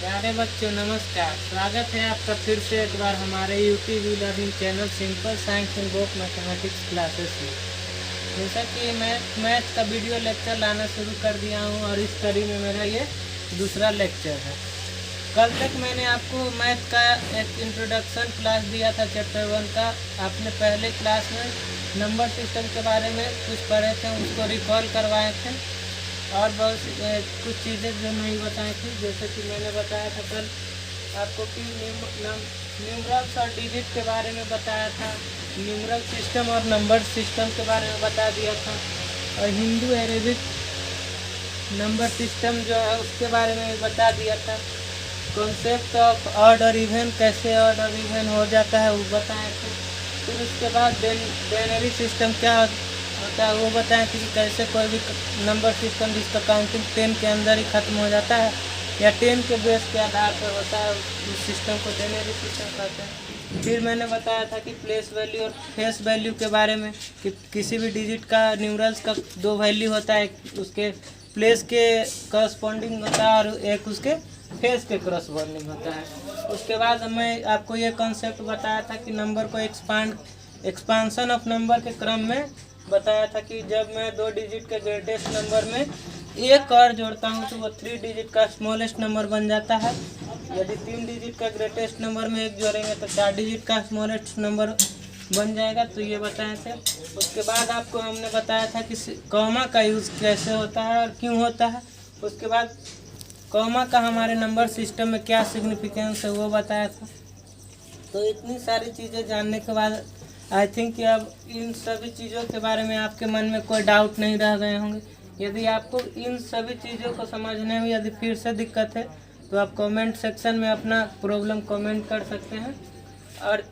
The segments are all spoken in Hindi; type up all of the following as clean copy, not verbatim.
प्यारे बच्चों नमस्कार। स्वागत है आपका फिर से एक बार हमारे YouTube learning channel simple science and बोक मैथमेटिक्स क्लासेस में। जैसा कि मैं मैथ का वीडियो लेक्चर लाना शुरू कर दिया हूं और इस कड़ी में मेरा ये दूसरा लेक्चर है। कल तक मैंने आपको मैथ का एक इंट्रोडक्शन क्लास दिया था चैप्टर 1 का। आपने पहले क्लास में नंबर सिस्टम के बारे में कुछ पढ़े थे, उसको रिकॉल करवाए थे और बहुत कुछ चीज़ें जो नहीं बताई थी। जैसे कि मैंने बताया था कल आपको कि न्यूमरल्स और डिजिट के बारे में बताया था, न्यूमरल सिस्टम और नंबर सिस्टम के बारे में बता दिया था, और हिंदू अरेबिक नंबर सिस्टम जो है उसके बारे में बता दिया था। कॉन्सेप्ट ऑफ ऑड और इवन, कैसे ऑड और इवन हो जाता है वो बताए थे। फिर उसके बाद डेनरी सिस्टम क्या होता है वो बताएं कि कैसे कोई भी नंबर सिस्टम जिसका काउंटिंग 10 के अंदर ही ख़त्म हो जाता है या 10 के बेस के आधार पर होता है, उस सिस्टम को डेनरी सिस्टम कहते हैं। फिर मैंने बताया था कि प्लेस वैल्यू और फेस वैल्यू के बारे में कि किसी भी डिजिट का न्यूमरल्स का दो वैल्यू होता है, उसके प्लेस के करस्पॉन्डिंग होता है और एक उसके फेस के करस्पॉन्डिंग होता है। उसके बाद मैं आपको ये कॉन्सेप्ट बताया था कि नंबर को एक्सपांसन ऑफ नंबर के क्रम में बताया था कि जब मैं 2 डिजिट के ग्रेटेस्ट नंबर में एक और जोड़ता हूं तो वो 3 डिजिट का स्मॉलेस्ट नंबर बन जाता है। यदि 3 डिजिट का ग्रेटेस्ट नंबर में एक जोड़ेंगे तो 4 डिजिट का स्मॉलेस्ट नंबर बन जाएगा, तो ये बताए थे। उसके बाद आपको हमने बताया था कि कॉमा का यूज़ कैसे होता है और क्यों होता है। उसके बाद कॉमा का हमारे नंबर सिस्टम में क्या सिग्निफिकेंस है वो बताया था। तो इतनी सारी चीज़ें जानने के बाद आई थिंक कि अब इन सभी चीज़ों के बारे में आपके मन में कोई डाउट नहीं रह गए होंगे। यदि आपको इन सभी चीज़ों को समझने में यदि फिर से दिक्कत है तो आप कमेंट सेक्शन में अपना प्रॉब्लम कमेंट कर सकते हैं, और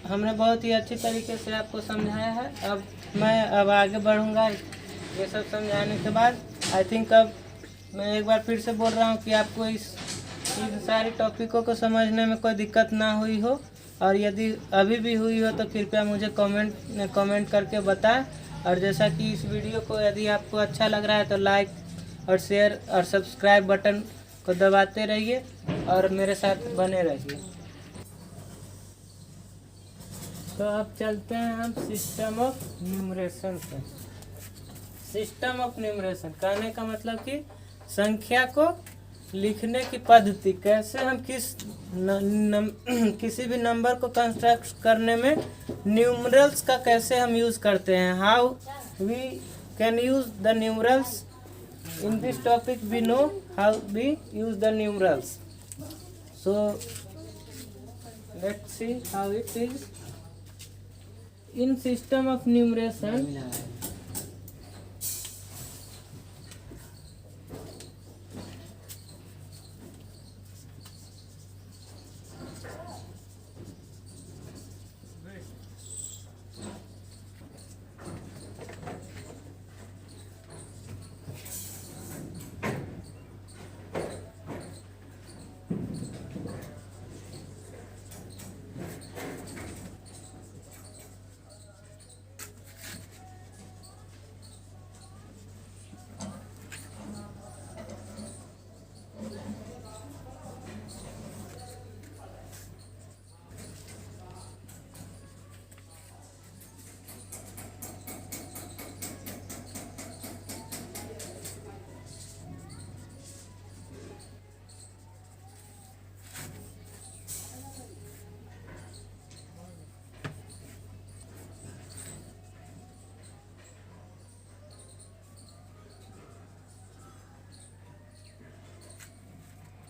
हमने बहुत ही अच्छी तरीके से आपको समझाया है। अब मैं आगे बढ़ूँगा ये सब समझाने के बाद। आई थिंक अब मैं एक बार फिर से बोल रहा हूँ कि आपको इन सारी टॉपिकों को समझने में कोई दिक्कत ना हुई हो, और यदि अभी भी हुई हो तो कृपया मुझे कमेंट करके बताएं। और जैसा कि इस वीडियो को यदि आपको अच्छा लग रहा है तो लाइक और शेयर और सब्सक्राइब बटन को दबाते रहिए और मेरे साथ बने रहिए। तो अब चलते हैं हम सिस्टम ऑफ न्यूमरेशन पे। सिस्टम ऑफ न्यूमरेशन कहने का मतलब कि संख्या को लिखने की पद्धति, कैसे हम किसी भी नंबर को कंस्ट्रक्ट करने में न्यूमरल्स का कैसे हम यूज़ करते हैं। How we can use the numerals in this topic, we know how we use the numerals. So let's see how it is in system of numeration.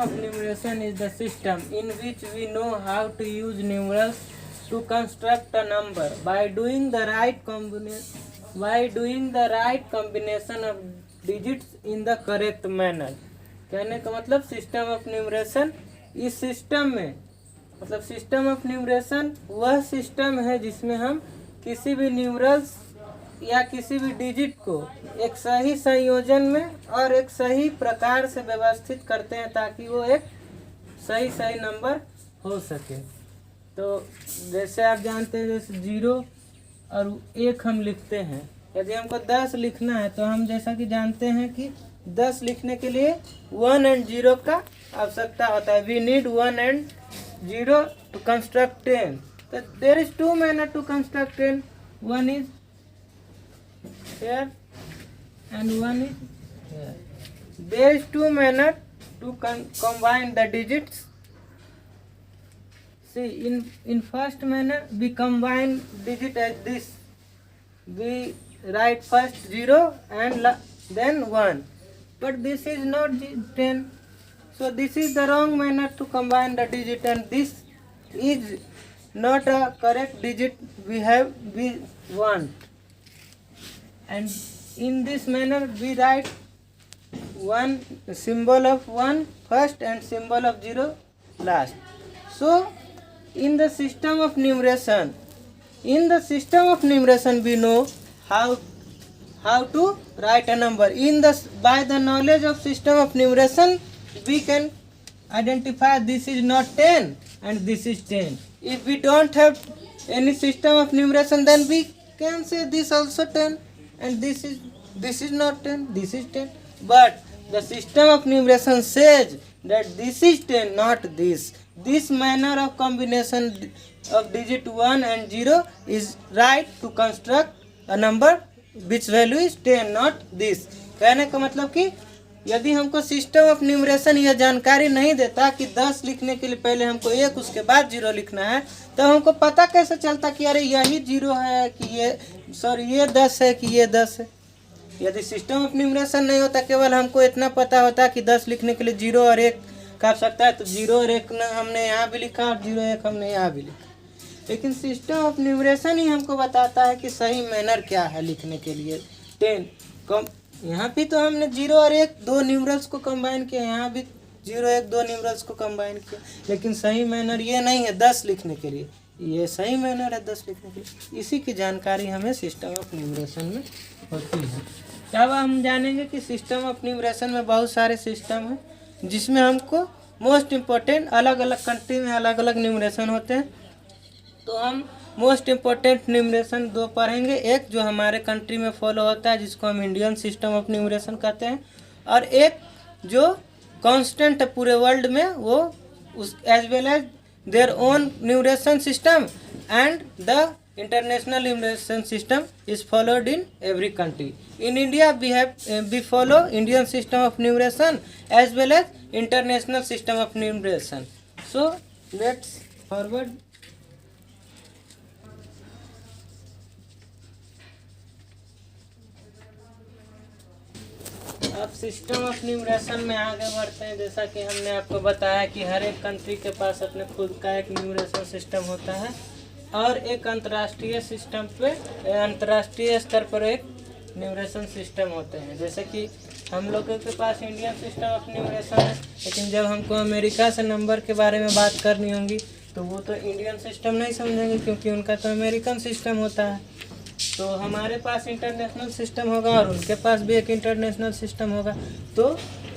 Of numeration is the system in which we know how to use numerals to construct a number by doing the right combination of digits in the correct manner। कहने का मतलब सिस्टम ऑफ न्यूमरेशन, इस सिस्टम में मतलब सिस्टम ऑफ न्यूमरेशन वह सिस्टम है जिसमें हम किसी भी न्यूमरल्स या किसी भी डिजिट को एक सही संयोजन में और एक सही प्रकार से व्यवस्थित करते हैं ताकि वो एक सही नंबर हो सके। तो जैसे आप जानते हैं, जैसे 0 और 1 हम लिखते हैं। यदि हमको 10 लिखना है तो हम जैसा कि जानते हैं कि 10 लिखने के लिए 1 and 0 का आवश्यकता होता है। We need 1 and 0 to construct 10। तो there is 2 manner to construct 10। One is here and one is here. There is 2 manner to combine the digits. See, in first manner we combine digit as this. We write first 0 and then 1. But this is not 10. So this is the wrong manner to combine the digit, and this is not a correct digit we want. And in this manner we write one symbol of 1 first and symbol of 0 last. So in the system of numeration we know how to write a number. By the knowledge of system of numeration we can identify this is not 10 and this is 10. If we don't have any system of numeration, then we can say this also 10 and this is not 10, this is 10. But the system of numeration says that this is 10, not this. This manner of combination of digit 1 and 0 is right to construct a number which value is 10, not this. कहने का मतलब कि यदि हमको सिस्टम ऑफ न्यूमरेशन यह जानकारी नहीं देता कि 10 लिखने के लिए पहले हमको 1 उसके बाद 0 लिखना है, तो हमको पता कैसे चलता कि अरे यही 0 है कि ये 10 है कि ये 10 है। यदि सिस्टम ऑफ न्यूमरेशन नहीं होता, केवल हमको इतना पता होता कि 10 लिखने के लिए 0 और 1 का आवश्यकता है, तो 0 और 1 हमने यहाँ भी लिखा और 0 1 हमने यहाँ भी लिखा। लेकिन सिस्टम ऑफ न्यूमरेशन ही हमको बताता है कि सही मैनर क्या है लिखने के लिए। 10 कम यहाँ भी तो हमने 0 और 1 दो न्यूमरल्स को कंबाइन किया, यहाँ भी 0 1 दो न्यूमरल्स को कंबाइन किया, लेकिन सही मैनर ये नहीं है 10 लिखने के लिए। ये सही मैनर है 10 लिखने के लिए। इसी की जानकारी हमें सिस्टम ऑफ न्यूमरेशन में होती है। तब हम जानेंगे कि सिस्टम ऑफ न्यूमरेशन में बहुत सारे सिस्टम हैं, जिसमें हमको मोस्ट इम्पोर्टेंट अलग अलग कंट्री में अलग अलग न्यूमरेशन होते हैं। तो हम मोस्ट इम्पोर्टेंट न्यूमरेशन 2 पढ़ेंगे। एक जो हमारे कंट्री में फॉलो होता है जिसको हम इंडियन सिस्टम ऑफ न्यूमरेशन कहते हैं, और एक जो कांस्टेंट है पूरे वर्ल्ड में, वो उस as well as their own numeration system and the international numeration system is followed in every country. In India we follow Indian system of numeration as well as international system of numeration. So let's forward. अब सिस्टम ऑफ न्यूमरेशन में आगे बढ़ते हैं। जैसा कि हमने आपको बताया कि हर एक कंट्री के पास अपने खुद का एक न्यूमरेशन सिस्टम होता है, और एक अंतर्राष्ट्रीय सिस्टम पे अंतर्राष्ट्रीय स्तर पर एक न्यूमरेशन सिस्टम होते हैं। जैसे कि हम लोगों के पास इंडियन सिस्टम ऑफ न्यूमरेशन है, लेकिन जब हमको अमेरिका से नंबर के बारे में बात करनी होगी तो वो तो इंडियन सिस्टम नहीं समझेंगे, क्योंकि उनका तो अमेरिकन सिस्टम होता है। तो हमारे पास इंटरनेशनल सिस्टम होगा और उनके पास भी एक इंटरनेशनल सिस्टम होगा, तो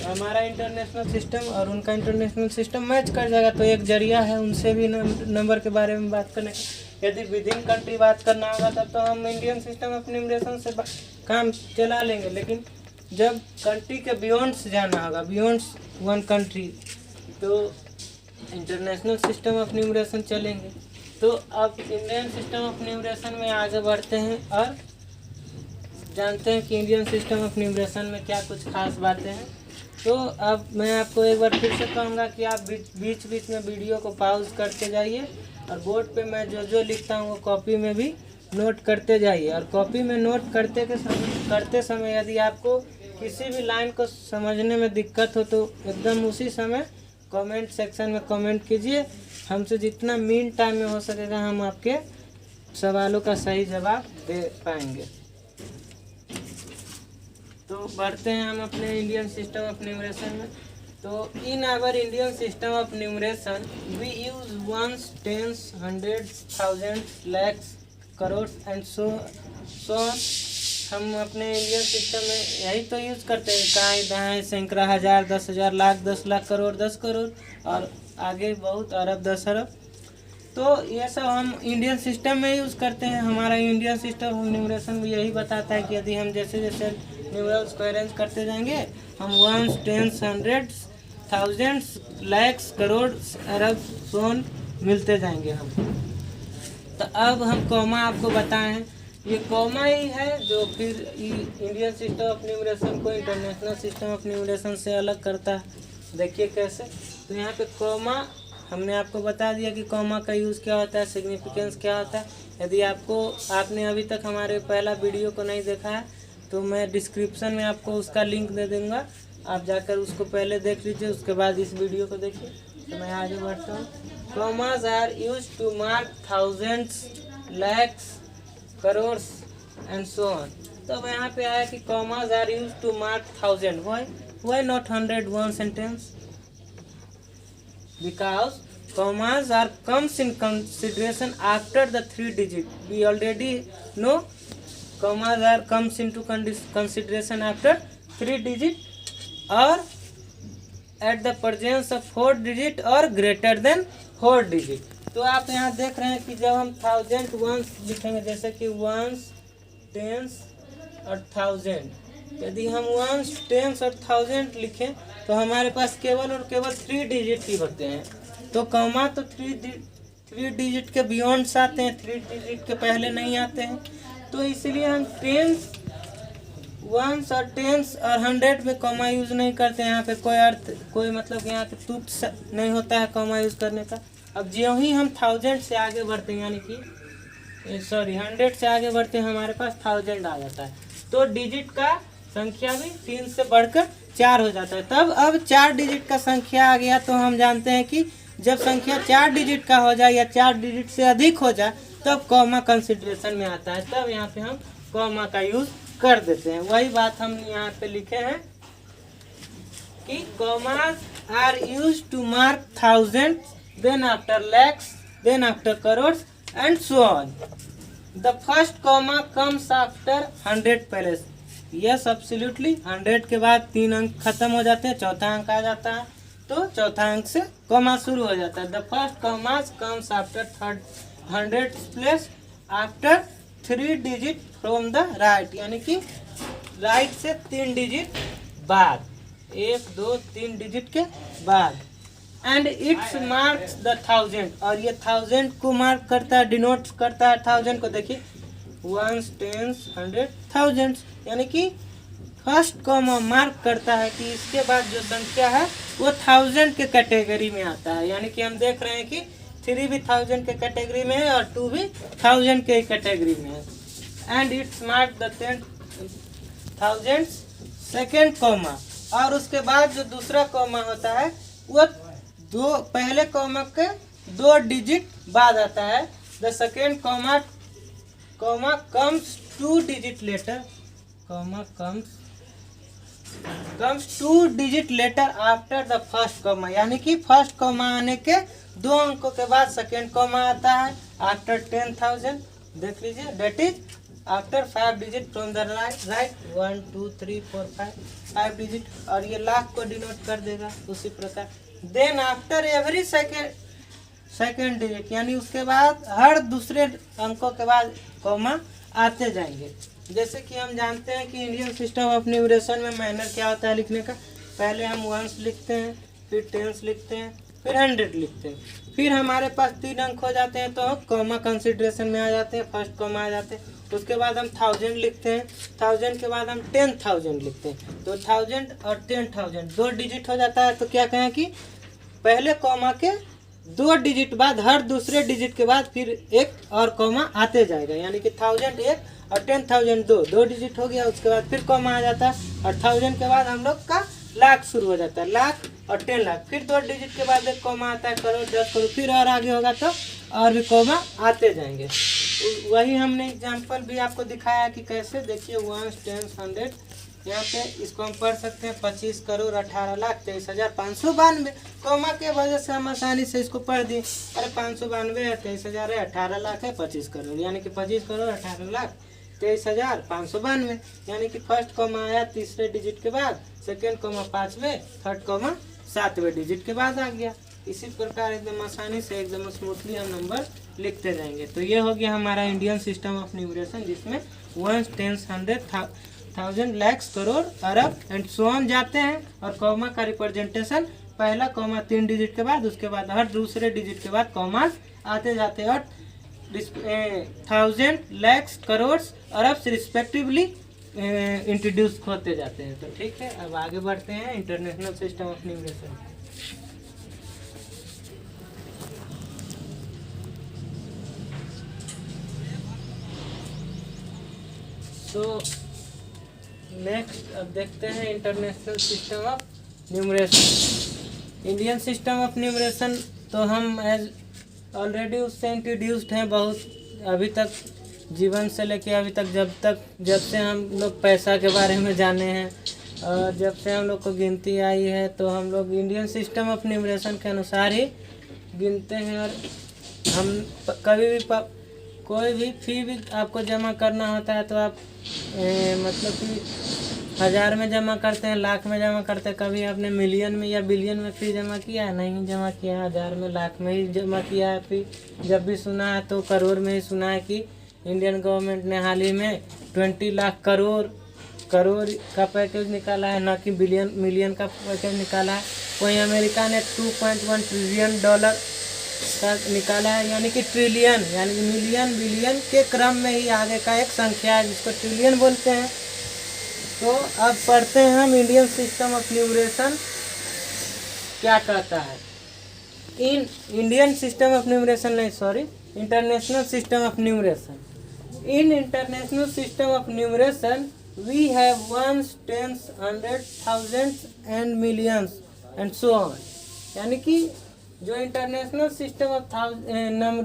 हमारा इंटरनेशनल सिस्टम और उनका इंटरनेशनल सिस्टम मैच कर जाएगा। तो एक जरिया है उनसे भी नंबर के बारे में बात करने का। यदि विद इन कंट्री बात करना होगा तब तो हम इंडियन सिस्टम ऑफ न्यूमरेशन से काम चला लेंगे, लेकिन जब कंट्री के बियॉन्ड्स जाना होगा, बियॉन्ड्स वन कंट्री, तो इंटरनेशनल सिस्टम ऑफ न्यूमरेशन चलेंगे। तो अब इंडियन सिस्टम ऑफ न्यूमरेशन में आगे बढ़ते हैं और जानते हैं कि इंडियन सिस्टम ऑफ न्यूमरेशन में क्या कुछ खास बातें हैं। तो अब मैं आपको एक बार फिर से कहूँगा कि आप बीच बीच में वीडियो को पॉज करते जाइए, और बोर्ड पे मैं जो लिखता हूँ वो कॉपी में भी नोट करते जाइए। और कॉपी में नोट करते समय यदि आपको किसी भी लाइन को समझने में दिक्कत हो तो एकदम उसी समय कमेंट सेक्शन में कमेंट कीजिए। हमसे जितना मीन टाइम में हो सकेगा हम आपके सवालों का सही जवाब दे पाएंगे। तो बढ़ते हैं हम अपने इंडियन सिस्टम ऑफ न्यूमरेशन में। तो in our Indian system of numeration we use ones, tens, hundreds, thousands, lakhs, crore and so on. हम अपने इंडियन सिस्टम में यही तो यूज़ करते हैं, इकाई, दहाई, सैकड़ा, हज़ार, 10,000, लाख, 10 लाख, करोड़, 10 करोड़, और आगे बहुत अरब, 10 अरब। तो ये सब हम इंडियन सिस्टम में यूज़ करते हैं। हमारा इंडियन सिस्टम ऑफ न्यूमरेशन भी यही बताता है कि यदि हम जैसे जैसे न्यूमरल्स को अरेंज करते जाएंगे, हम ones, tens, hundreds, thousands, lakhs, crore, अरब, सोन मिलते जाएंगे हम। तो अब हम कॉमा आपको बताएं, ये कॉमा ही है जो फिर इंडियन सिस्टम ऑफ न्यूमरेशन को इंटरनेशनल सिस्टम ऑफ न्यूमरेशन से अलग करता है। देखिए कैसे। तो यहाँ पे कॉमा हमने आपको बता दिया कि कॉमा का यूज़ क्या होता है, सिग्निफिकेंस क्या होता है। यदि आपने अभी तक हमारे पहला वीडियो को नहीं देखा है तो मैं डिस्क्रिप्शन में आपको उसका लिंक दे दूँगा, आप जाकर उसको पहले देख लीजिए, उसके बाद इस वीडियो को देखिए। तो मैं आगे बढ़ता हूँ। Commas are use to mark thousands, lakhs, crore and so on. तो अब यहाँ पे आया कि commas are use to mark thousand, why not 100 one sentence? Because commas are comes in consideration after the 3 digit. We already know commas are comes into consideration after 3 digit or at the presence of 4 digit or greater than 4 digit. तो आप यहाँ देख रहे हैं कि जब हम थाउजेंड वंस लिखेंगे, जैसे कि वंस, टेंस और थाउजेंड, यदि हम वंस, टेंस और थाउजेंड लिखें तो हमारे पास केवल और केवल 3 डिजिट ही होते हैं। तो कॉमा तो 3 डिजिट के बियॉन्ड्स आते हैं, 3 डिजिट के पहले नहीं आते हैं। तो इसलिए हम टेंस, वंस और टेंस और 100 में कॉमा यूज़ नहीं करते हैं। यहाँ पे कोई मतलब यहाँ पे तुक नहीं होता है कॉमा यूज़ करने का। अब ज्यों ही हम थाउजेंड से आगे बढ़ते हैं, यानी कि 100 से आगे बढ़ते हैं, हमारे पास थाउजेंड आ जाता है। तो डिजिट का संख्या भी 3 से बढ़कर 4 हो जाता है। तब अब 4 डिजिट का संख्या आ गया तो हम जानते हैं कि जब संख्या 4 डिजिट का हो जाए या 4 डिजिट से अधिक हो जाए तब कॉमा कंसिडरेशन में आता है। तब यहाँ पे हम कॉमा का यूज कर देते हैं। वही बात हम यहाँ पे लिखे हैं कि commas are use to mark thousand, then after lakhs, then after crore and so on. The first comma comes after 100 पहले। यस एब्सोल्युटली, 100 के बाद 3 अंक खत्म हो जाते हैं, चौथा अंक आ जाता है, तो चौथा अंक से कॉमा शुरू हो जाता है। The first commas comes after 100 place after 3 digit from the right, यानी कि राइट से 3 डिजिट बाद, 1 2 3 डिजिट के बाद। And it's marks the thousand, और ये थाउजेंड को मार्क करता है, डिनोट करता है थाउजेंड को। देखिए वंस, टेंस, 100, थाउजेंड्स, यानी कि फर्स्ट कॉमा मार्क करता है कि इसके बाद जो संख्या है वो थाउजेंड के कैटेगरी में आता है। यानी कि हम देख रहे हैं कि 3 भी थाउजेंड के कैटेगरी में है और 2 भी थाउजेंड के कैटेगरी में है। And it's mark the 10,000 second comma, और उसके बाद जो दूसरा कॉमा होता है वो पहले कॉमा के 2 डिजिट बाद आता है। The second comma comes 2 digit later, comes 2 digit later after the first comma, यानी कि फर्स्ट कॉमा आने के 2 अंकों के बाद सेकेंड कॉमा आता है आफ्टर 10,000। देख लीजिए, that is after 5 digit from the right, 1 2 3 4 5 digit, और ये लाख को डिनोट कर देगा उसी प्रकार। Then after every second digit, यानी उसके बाद हर दूसरे अंकों के बाद कॉमा आते जाएंगे। जैसे कि हम जानते हैं कि इंडियन सिस्टम ऑफ न्यूमरेशन में मैनर क्या होता है लिखने का। पहले हम वंस लिखते हैं, फिर टेंस लिखते हैं, फिर 100 लिखते हैं, फिर हमारे पास 3 अंक हो जाते हैं तो कॉमा कंसिडरेशन में आ जाते हैं, फर्स्ट कॉमा आ जाते हैं। उसके बाद हम 1000 लिखते हैं, 1000 के बाद हम 10,000 लिखते हैं। तो 1000 और 10,000 2 डिजिट हो जाता है। तो क्या कहें कि पहले कॉमा के 2 डिजिट बाद हर दूसरे डिजिट के बाद फिर एक और कॉमा आते जाएगा, यानी कि 1000 एक और 10,000 2 डिजिट हो गया। उसके बाद फिर कॉमा आ जाता है और 1000 के बाद हम लोग का लाख शुरू हो जाता है, लाख और 10 लाख, फिर 2 डिजिट के बाद एक कॉमा आता है, करोड़, 10 करोड़, फिर और आगे होगा तो और भी कॉमा आते जाएंगे। वही हमने एग्जाम्पल भी आपको दिखाया कि कैसे। देखिए 1 10 100, यहाँ पे इसको हम पढ़ सकते हैं 25 करोड़ 18 लाख 23,592। कॉमा के वजह से हम आसानी से इसको पढ़ दिए। अरे 592 है, 23,000 है, 18 लाख है, 25 करोड़, यानी कि 25 करोड़ 18 लाख 23,592, यानी कि फर्स्ट कॉमा आया तीसरे डिजिट के बाद, सेकेंड कॉमा 5वें, थर्ड कॉमा 7वें डिजिट के बाद आ गया। इसी प्रकार एकदम आसानी से एकदम स्मूथली हम नंबर लिखते जाएंगे। तो ये हो गया हमारा इंडियन सिस्टम ऑफ न्यूमरेशन, जिसमें 1 10 100 1000 lakhs crore Arab and so on जाते हैं। और कॉमा का रिप्रेजेंटेशन पहला कॉमा 3 डिजिट के बाद, उसके बाद हर दूसरे डिजिट के बाद कॉमा आते जाते हैं और 1000 lakhs करोड़ अरब से रिस्पेक्टिवली इंट्रोड्यूस होते जाते हैं। तो ठीक है, अब आगे बढ़ते हैं इंटरनेशनल सिस्टम ऑफ न्यूमरेशन। तो नेक्स्ट अब देखते हैं international system of numeration. Indian system of numeration तो हम एज ऑलरेडी उससे इंट्रोड्यूस्ड हैं बहुत अभी तक, जीवन से लेके अभी तक, जब से हम लोग पैसा के बारे में जाने हैं और जब से हम लोग को गिनती आई है तो हम लोग इंडियन सिस्टम ऑफ न्यूमरेशन के अनुसार ही गिनते हैं। और हम कभी भी कोई भी फी भी आपको जमा करना होता है तो आप मतलब कि 1000 में जमा करते हैं, लाख में जमा करते हैं। कभी आपने मिलियन में या बिलियन में फी जमा किया है? नहीं जमा किया है। 1000 में, लाख में ही जमा किया है फी। जब भी सुना है तो करोड़ में ही सुना है कि इंडियन गवर्नमेंट ने हाल ही में 20 लाख करोड़ का पैकेज निकाला है, ना कि मिलियन का पैकेज निकाला है। वहीं अमेरिका ने $2.1 ट्रिलियन का निकाला है, यानी कि ट्रिलियन, यानी कि मिलियन बिलियन के क्रम में ही आगे का एक संख्या है जिसको ट्रिलियन बोलते हैं। तो अब पढ़ते हैं हम इंडियन सिस्टम ऑफ न्यूमरेशन क्या कहता है। इंडियन सिस्टम ऑफ न्यूमरेशन नहीं, sorry, international system of numeration. In international system of numeration we have ones, tens, hundred, thousands and millions and so on. यानी कि जो इंटरनेशनल सिस्टम ऑफ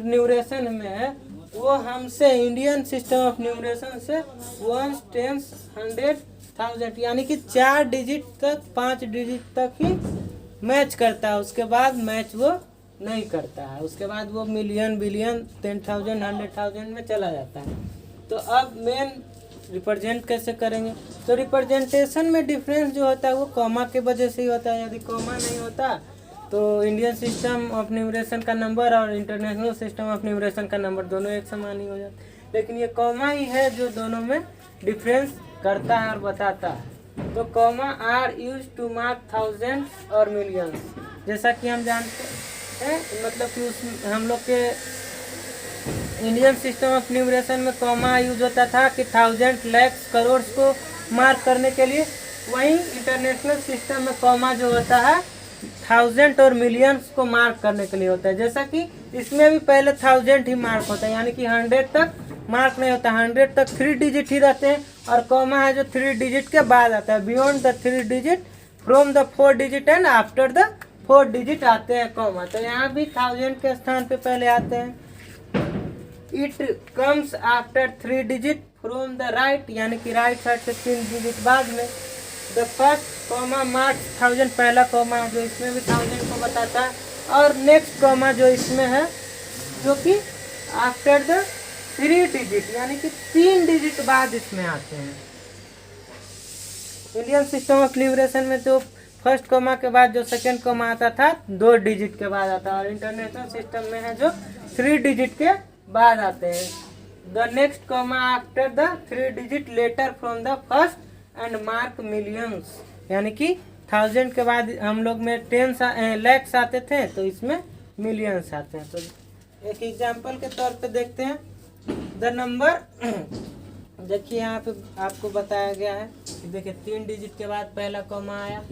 न्यूमरेशन में है वो हमसे इंडियन सिस्टम ऑफ न्यूमरेशन से 1, 10, 100, 1000 यानी कि 4 डिजिट तक, 5 डिजिट तक ही मैच करता है। उसके बाद मैच वो नहीं करता है। उसके बाद वो मिलियन, बिलियन, 10,000, 100,000 में चला जाता है। तो अब मेन रिप्रेजेंट कैसे करेंगे? तो रिप्रेजेंटेशन में डिफरेंस जो होता है वो कॉमा के वजह से ही होता है। यदि कॉमा नहीं होता तो इंडियन सिस्टम ऑफ न्यूमरेशन का नंबर और इंटरनेशनल सिस्टम ऑफ न्यूमरेशन का नंबर दोनों एक समान ही हो जाते। लेकिन ये कॉमा ही है जो दोनों में डिफरेंस करता है और बताता है। तो comma are use to mark thousands और मिलियंस। जैसा कि हम जानते हैं, मतलब कि हम लोग के इंडियन सिस्टम ऑफ न्यूमरेशन में कॉमा यूज होता था कि 1000, lakhs, करोड़ को मार्क करने के लिए। वहीं इंटरनेशनल सिस्टम में कॉमा जो होता है 1000 और मिलियंस को मार्क करने के लिए होता है। जैसा कि इसमें भी पहले 1000 ही मार्क होता है, यानी कि 100 तक मार्क नहीं होता। 100 तक 3 डिजिट ही रहते हैं और कॉमा है जो 3 डिजिट के बाद आता है। Beyond the 3 digit, from the 4 digit and after the 4 digit आते हैं कॉमा। तो यहाँ भी 1000 के स्थान पे पहले आते हैं। It comes after 3 digit from the right, यानी कि राइट साइड से 3 डिजिट बाद में। द फर्स्ट कॉमा मार्क्स 1000, पहला कॉमा जो इसमें भी 1000 को बताता है। और नेक्स्ट कॉमा जो इसमें है जो कि आफ्टर द 3 डिजिट, यानी कि 3 डिजिट बाद इसमें आते हैं। इंडियन सिस्टम ऑफ न्यूमरेशन में जो फर्स्ट कॉमा के बाद जो सेकेंड कॉमा आता था 2 डिजिट के बाद आता है, और इंटरनेशनल सिस्टम में है जो 3 डिजिट के बाद आते हैं। The next comma after the 3 digit later from the first and mark millions, यानी कि 1000 के बाद हम लोग में 10 lakhs आते थे तो इसमें मिलियंस आते हैं। तो एक एग्जांपल के तौर पे देखते हैं। द नंबर देखिए यहाँ पे आपको बताया गया है, देखिए 3 डिजिट के बाद पहला कॉमा आया,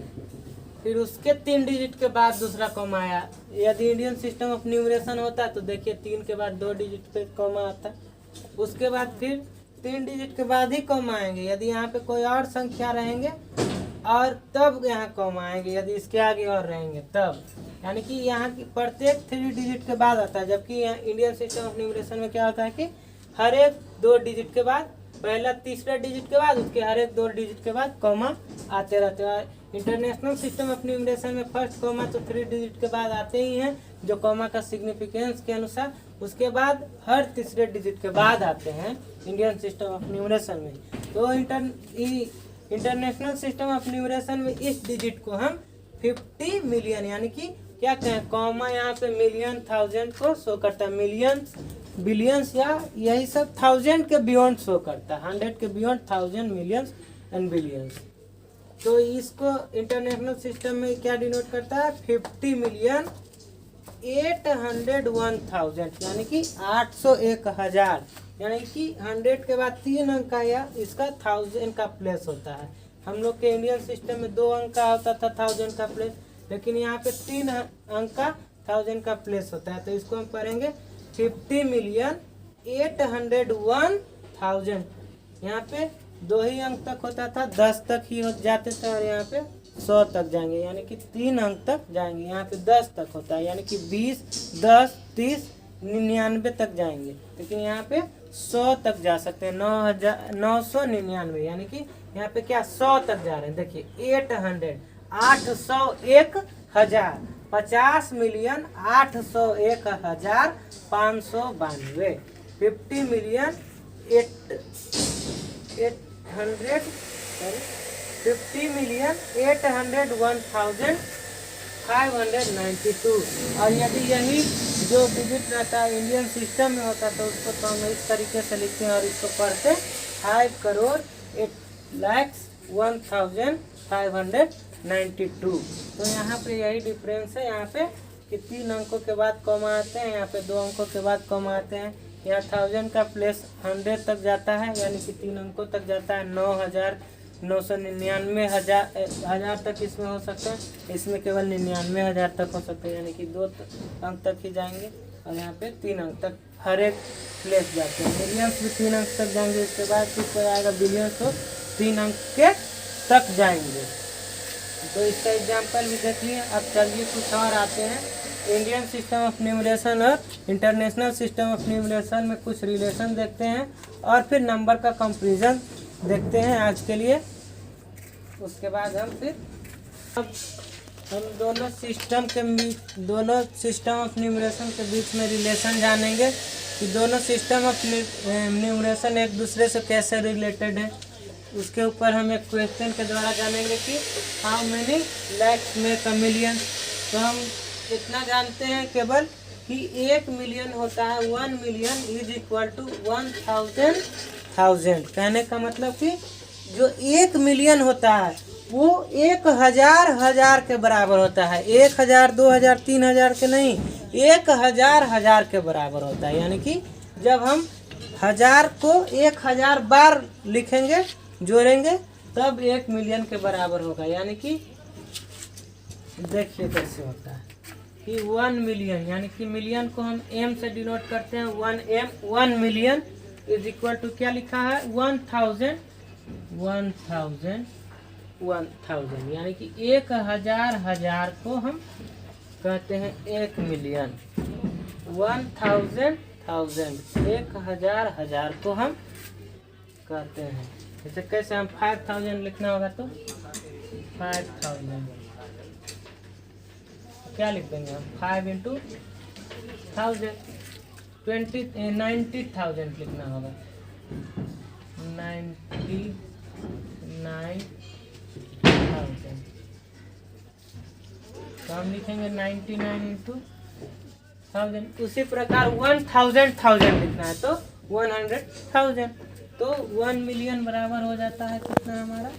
फिर उसके 3 डिजिट के बाद दूसरा कॉमा आया। यदि इंडियन सिस्टम ऑफ न्यूमरेशन होता तो देखिए 3 के बाद 2 डिजिट पे कॉमा आता, उसके बाद फिर 3 डिजिट के बाद ही कॉमा आएंगे। यदि यहाँ पे कोई और संख्या रहेंगे और तब यहाँ कॉमा आएंगे, यदि इसके आगे और रहेंगे तब, यानी कि यहाँ की प्रत्येक 3 डिजिट के बाद आता है। जबकि इंडियन सिस्टम ऑफ न्यूमरेशन में क्या होता है कि हर एक 2 डिजिट के बाद, पहला तीसरा डिजिट के बाद उसके हर एक 2 डिजिट के बाद कॉमा आते रहते हैं। इंटरनेशनल सिस्टम ऑफ न्यूमरेशन में फर्स्ट कॉमा तो 3 डिजिट के बाद आते ही हैं जो कॉमा का सिग्निफिकेंस के अनुसार, उसके बाद हर तीसरे डिजिट के बाद आते हैं इंडियन सिस्टम ऑफ न्यूमरेशन में। तो इंटरनेशनल सिस्टम ऑफ न्यूमरेशन में इस डिजिट को हम 50 मिलियन, यानी कि क्या कहें, कॉमा यहाँ पे मिलियन 1000 को शो करता है, मिलियंस बिलियंस या यही सब 1000 के बियॉन्ड शो करता है, 100 के बियॉन्ड 1000 मिलियंस एंड बिलियंस। तो इसको इंटरनेशनल सिस्टम में क्या डिनोट करता है? 50,801,000 यानी कि 801,000, यानी कि 100 के बाद 3 अंक का या इसका 1000 का प्लेस होता है। हम लोग के इंडियन सिस्टम में 2 अंक का होता था 1000 का प्लेस, लेकिन यहाँ पे 3 अंक का 1000 का प्लेस होता है। तो इसको हम पढ़ेंगे 50,801,000। यहाँ पे 2 ही अंक तक होता था, 10 तक ही हो जाते थे, और यहाँ पे 100 तक जाएंगे, यानी कि 3 अंक तक जाएंगे। यहाँ पे 10 तक होता है, यानी कि 20, 10, 30, 99 तक जाएंगे, लेकिन यहाँ पे 100 तक जा सकते हैं। 999, यानी कि यहाँ पे क्या 100 तक जा रहे हैं। देखिए 801,000, 50,801,592, 50,801,592। और यदि यही जो डिजिट रहता है इंडियन सिस्टम में होता तो उसको तो हम इस तरीके से लिखते हैं और इसको पढ़ते 5,08,01,592। तो यहाँ पे यही डिफरेंस है, यहाँ पे कि 3 अंकों के बाद कॉमा आते हैं, यहाँ पे 2 अंकों के बाद कॉमा आते हैं। यहाँ 1000 का प्लेस 100 तक जाता है, यानी कि 3 अंकों तक जाता है। 9,999 हजार तक इसमें हो सकता है, इसमें केवल 99,000 तक हो सकता है, यानी कि 2 अंक तक ही जाएंगे। और यहाँ पे 3 अंक तक हर एक प्लेस जाते हैं। मिलियंस भी 3 अंक तक जाएंगे, उसके बाद फिर कोई आएगा बिलियंस, तो 3 अंक के तक जाएंगे। तो इसका एग्जाम्पल भी देख लिए। अब चलिए कुछ और आते हैं। इंडियन सिस्टम ऑफ न्यूमरेशन और इंटरनेशनल सिस्टम ऑफ न्यूमरेशन में कुछ रिलेशन देखते हैं, और फिर नंबर का कंपैरिजन देखते हैं आज के लिए। उसके बाद हम दोनों सिस्टम ऑफ न्यूमरेशन के बीच में रिलेशन जानेंगे कि दोनों सिस्टम ऑफ न्यूमरेशन एक दूसरे से कैसे रिलेटेड है। उसके ऊपर हम एक क्वेश्चन के द्वारा जानेंगे कि how many lakhs make a million. तो हम इतना जानते हैं केवल कि 1 मिलियन होता है, 1 मिलियन इज इक्वल टू 1,000। कहने का मतलब कि जो 1 मिलियन होता है वो 1,000 के बराबर होता है। 1,000, 2,000, 3,000 के नहीं, 1,000 के बराबर होता है। यानी कि जब हम 1000 को 1,000 बार लिखेंगे, जोड़ेंगे, तब 1 मिलियन के बराबर होगा। यानी कि देखिए कैसे होता है कि 1 मिलियन, यानी कि मिलियन को हम m से डिनोट करते हैं। 1 मिलियन इज इक्वल टू क्या लिखा है? 1,000, यानी कि 1,000 को हम कहते हैं 1 मिलियन। 1,000 1,000 को हम कहते हैं। जैसे कैसे हम 5,000 लिखना होगा तो 5,000 क्या लिख देंगे हम? 5 इंटू 1000, 90,000 लिखना होगा। 99,000 तो हम लिखेंगे 99 इंटू 1000। उसी प्रकार 1,000 लिखना है तो 100,000। तो 1 मिलियन बराबर हो जाता है कितना हमारा?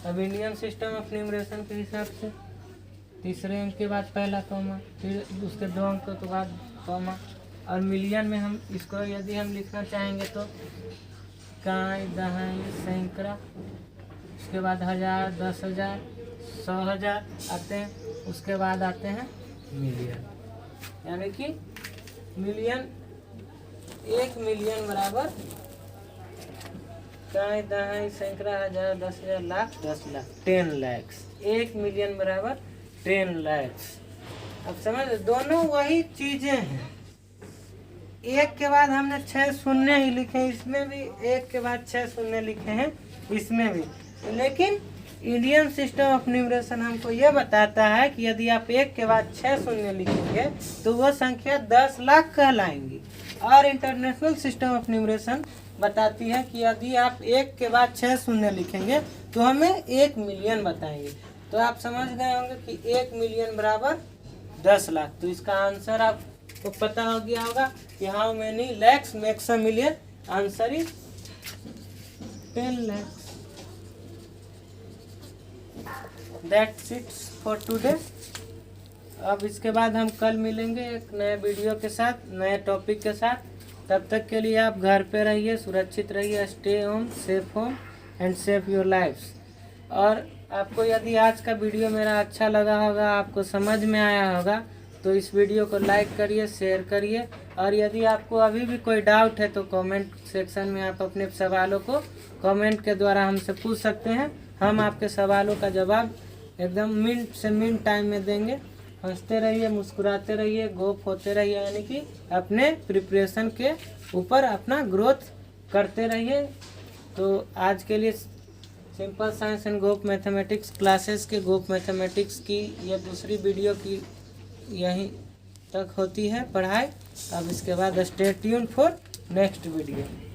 अब इंडियन सिस्टम ऑफ न्यूमरेशन के हिसाब से तीसरे अंक के बाद पहला कॉमा, फिर उसके 2 अंक के बाद कॉमा। और मिलियन में हम इसको यदि हम लिखना चाहेंगे तो इकाई, दहाई, सैकड़ा, उसके बाद 1000, 10,000, 100,000 आते हैं। उसके बाद आते हैं मिलियन, यानी कि मिलियन, 1 मिलियन बराबर इकाई, दहाई, सैकड़ा, 1000, 10,000, लाख, 10 लाख, 10 लैक्स। 1 मिलियन बराबर 10 लैक्स। अब समझ, दोनों वही चीजें हैं। 1 के बाद हमने 6 शून्य ही लिखे, इसमें भी 1 के बाद 6 शून्य लिखे हैं, इसमें भी। लेकिन इंडियन सिस्टम ऑफ न्यूमरेशन हमको यह बताता है कि यदि आप 1 के बाद 6 शून्य लिखेंगे तो वह संख्या 10 लाख कहलाएंगी। और इंटरनेशनल सिस्टम ऑफ न्यूमरेशन बताती है कि यदि आप 1 के बाद 6 शून्य लिखेंगे तो हमें 1 मिलियन बताएंगे। तो आप समझ गए होंगे कि 1 मिलियन बराबर 10 लाख। तो इसका आंसर आपको पता हो गया होगा कि how many lakhs makes a million, answer is 10 lakhs। That's it for today. अब इसके बाद हम कल मिलेंगे एक नए वीडियो के साथ, नए टॉपिक के साथ। तब तक के लिए आप घर पे रहिए, सुरक्षित रहिए, stay home and save your lifes. और आपको यदि आज का वीडियो मेरा अच्छा लगा होगा, आपको समझ में आया होगा, तो इस वीडियो को लाइक करिए, शेयर करिए। और यदि आपको अभी भी कोई डाउट है तो कमेंट सेक्शन में आप अपने सवालों को कमेंट के द्वारा हमसे पूछ सकते हैं। हम आपके सवालों का जवाब एकदम मिनट से मिनट टाइम में देंगे। हंसते रहिए, मुस्कुराते रहिए, गोप होते रहिए, यानी कि अपने प्रिपरेशन के ऊपर अपना ग्रोथ करते रहिए। तो आज के लिए सिंपल साइंस एंड गोप मैथमेटिक्स क्लासेस के गोप मैथमेटिक्स की ये दूसरी वीडियो की यहीं तक होती है पढ़ाई। अब इसके बाद stay tuned for next video.